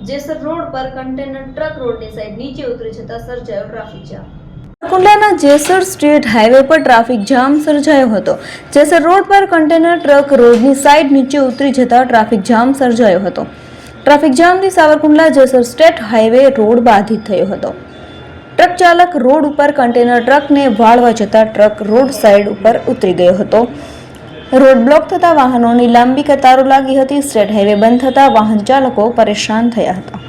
Jesar road પર container truck રોડની side નીચે ઉતરી જતા સર્જાયો ટ્રાફિક જામ। સાવરકુંડલાના જેસર સ્ટેટ હાઈવે પર ટ્રાફિક જામ સર્જાયો હતો। જેસર રોડ પર કન્ટેનર ટ્રક રોડની સાઈડ નીચે ઉતરી જતા ટ્રાફિક જામ સર્જાયો હતો। ટ્રાફિક જામથી Savarkundla Jesar state highway road બાધિત થયો હતો। ટ્રક ચાલક રોડ ઉપર કન્ટેનર ટ્રકને વાળવા જતા ટ્રક રોડ સાઈડ ઉપર ઉતરી ગયો હતો। રોડ બ્લોક થતા વાહનોની લાંબી કતારો લાગી હતી। સ્ટેટ હાઈવે બંધ થતા વાહન ચાલકો પરેશાન થયા હતા।